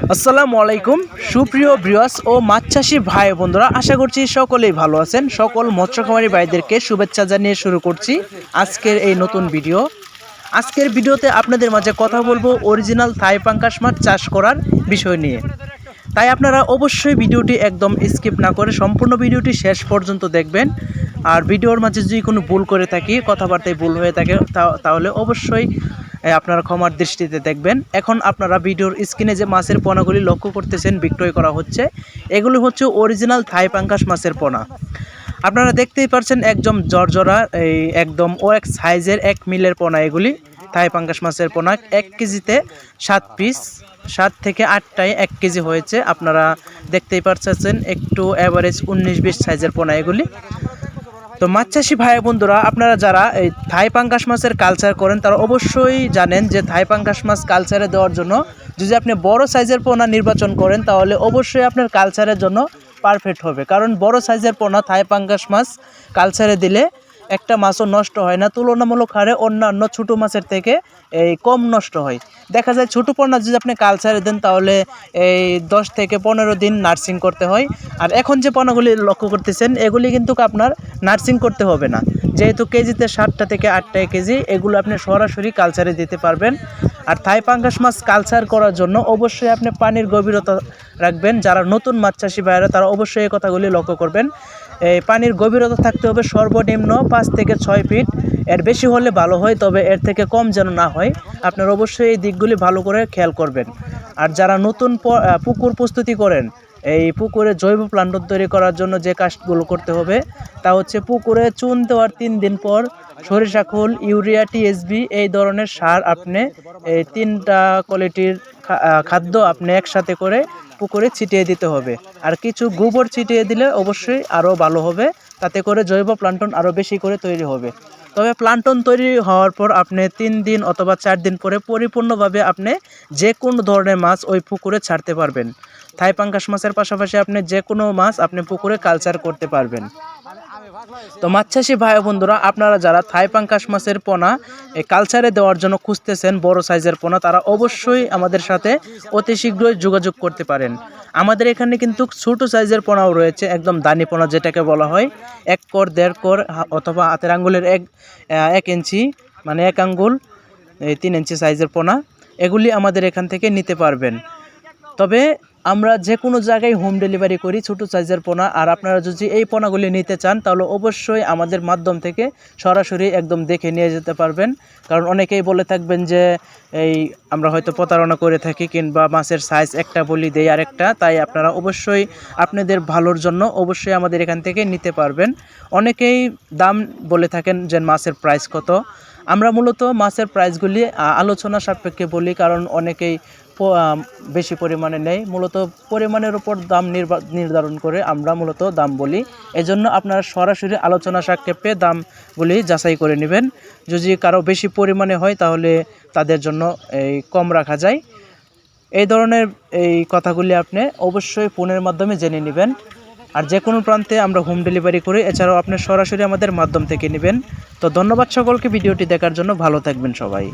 আসসালামু আলাইকুম সুপ্রিয় ভিউয়ার্স ও মাছ চাষি ভাই বন্ধুরা, আশা করছি সকলেই ভালো আছেন। সকল মৎস্য খামারি ভাইদেরকে শুভেচ্ছা জানিয়ে শুরু করছি আজকের এই নতুন ভিডিও। আজকের ভিডিওতে আপনাদের মাঝে কথা বলবো অরিজিনাল থাই পাঙ্গাস মাছ চাষ করার বিষয় নিয়ে। তাই আপনারা অবশ্যই ভিডিওটি একদম স্কিপ না করে সম্পূর্ণ ভিডিওটি শেষ পর্যন্ত দেখবেন। আর ভিডিওর মাঝে যদি কোনো ভুল করে থাকি, কথাবার্তায় ভুল হয়ে থাকে, তাহলে অবশ্যই আপনারা ক্ষমার দৃষ্টিতে দেখবেন। এখন আপনারা ভিডিওর স্ক্রিনে যে মাছের পোনাগুলি লক্ষ্য করতেছেন বিক্রয় করা হচ্ছে, এগুলো হচ্ছে অরিজিনাল থাই পাঙ্গাস মাছের পোনা। আপনারা দেখতেই পাচ্ছেন একদম জর্জরা এই একদম এক সাইজের 1 মিলের পোনা। এগুলি থাই পাঙ্গাস মাছের পোনা 1 কেজিতে 7 পিস, 7 থেকে 8টায় 1 কেজি হয়েছে। আপনারা দেখতেই পাচ্ছেন একটু অ্যাভারেজ 19-20 সাইজের পোনা এগুলি। তো মাছ চাষি ভাই বন্ধুরা, আপনারা যারা এই থাই পাঙ্গাস মাছের কালচার করেন তারা অবশ্যই জানেন যে থাই পাঙ্গাস মাছ কালচারে দেওয়ার জন্য যদি আপনি বড় সাইজের পোনা নির্বাচন করেন তাহলে অবশ্যই আপনার কালচারের জন্য পারফেক্ট হবে। কারণ বড় সাইজের পোনা থাই পাঙ্গাস মাছ কালচারে দিলে একটা মাছও নষ্ট হয় না, তুলনামূলক হারে অন্যান্য ছোটো মাছের থেকে এই কম নষ্ট হয়। দেখা যায় ছোটো পোনা যদি আপনি কালচারে দেন তাহলে এই 10 থেকে 15 দিন নার্সিং করতে হয়। আর এখন যে পোনাগুলি লক্ষ্য করতেছেন এগুলি কিন্তু আপনার নার্সিং করতে হবে না, যেহেতু কেজিতে 7টা থেকে 8টায় কেজি, এগুলো আপনি সরাসরি কালচারে দিতে পারবেন। আর থাই পাঙ্গাস মাছ কালচার করার জন্য অবশ্যই আপনি পানির গভীরতা রাখবেন। যারা নতুন মাছ চাষি ভাইয়েরা তারা অবশ্যই এই কথাগুলি লক্ষ্য করবেন। এই পানির গভীরতা থাকতে হবে সর্বনিম্ন 5 থেকে 6 ফিট, এর বেশি হলে ভালো হয়, তবে এর থেকে কম যেন না হয়। আপনারা অবশ্যই এই দিকগুলি ভালো করে খেয়াল করবেন। আর যারা নতুন পুকুর প্রস্তুতি করেন, এই পুকুরে জৈব প্লান্টন তৈরি করার জন্য যে কাজগুলো করতে হবে তা হচ্ছে পুকুরে চুন দেওয়ার 3 দিন পর সরিষা খোল, ইউরিয়া, টিএসবি এই ধরনের সার আপনি এই 3টা কোয়ালিটির খাদ্য আপনি একসাথে করে পুকুরে ছিটিয়ে দিতে হবে। আর কিছু গোবর ছিটিয়ে দিলে অবশ্যই আরও ভালো হবে, তাতে করে জৈব প্লান্টন আরও বেশি করে তৈরি হবে। তবে প্লান্টন তৈরি হওয়ার পর আপনি 3 দিন অথবা 4 দিন পরে পরিপূর্ণভাবে আপনি যে কোনো ধরনের মাছ ওই পুকুরে ছাড়তে পারবেন। থাই পাঙ্গাস মাছের পাশাপাশি আপনি যে কোনো মাছ আপনি পুকুরে কালচার করতে পারবেন। তো মাছ চাষি ভাই বন্ধুরা, আপনারা যারা থাই পাঙ্গাস মাছের পোনা এই কালচারে দেওয়ার জন্য খুঁজতেছেন বড় সাইজের পোনা, তারা অবশ্যই আমাদের সাথে অতি শীঘ্রই যোগাযোগ করতে পারেন। আমাদের এখানে কিন্তু ছোট সাইজের পোনাও রয়েছে, একদম দানি পোনা যেটাকে বলা হয়, 1 কর 1.5 কর অথবা হাতের আঙ্গুলের 1 ইঞ্চি, মানে 1 আঙ্গুল, এই 3 ইঞ্চি সাইজের পোনা। এগুলি আমাদের এখান থেকে নিতে পারবেন। তবে আমরা যে কোনো জায়গায় হোম ডেলিভারি করি ছোটো সাইজের পোনা। আর আপনারা যদি এই পোনাগুলি নিতে চান তাহলে অবশ্যই আমাদের মাধ্যম থেকে সরাসরি একদম দেখে নিয়ে যেতে পারবেন। কারণ অনেকেই বলে থাকবেন যে এই আমরা হয়তো প্রতারণা করে থাকি, কিংবা মাছের সাইজ একটা বলি দেই আরেকটা। তাই আপনারা অবশ্যই আপনাদের ভালোর জন্য অবশ্যই আমাদের এখান থেকে নিতে পারবেন। অনেকেই দাম বলে থাকেন যে মাছের প্রাইস কত। আমরা মূলত মাছের প্রাইসগুলি আলোচনা সাপেক্ষে বলি, কারণ অনেকেই বেশি পরিমাণে নেই। মূলত পরিমাণের উপর দাম নির্ধারণ করে আমরা মূলত দাম বলি। এজন্য আপনারা সরাসরি আলোচনা সাপেক্ষে দামগুলি যাচাই করে নেবেন। যদি কারো বেশি পরিমাণে হয় তাহলে তাদের জন্য এই কম রাখা যায়। এই ধরনের এই কথাগুলি আপনি অবশ্যই ফোনের মাধ্যমে জেনে নেবেন। আর যে কোনো প্রান্তে আমরা হোম ডেলিভারি করি, এছাড়াও আপনি সরাসরি আমাদের মাধ্যম থেকে নেবেন। তো ধন্যবাদ সকলকে ভিডিওটি দেখার জন্য। ভালো থাকবেন সবাই।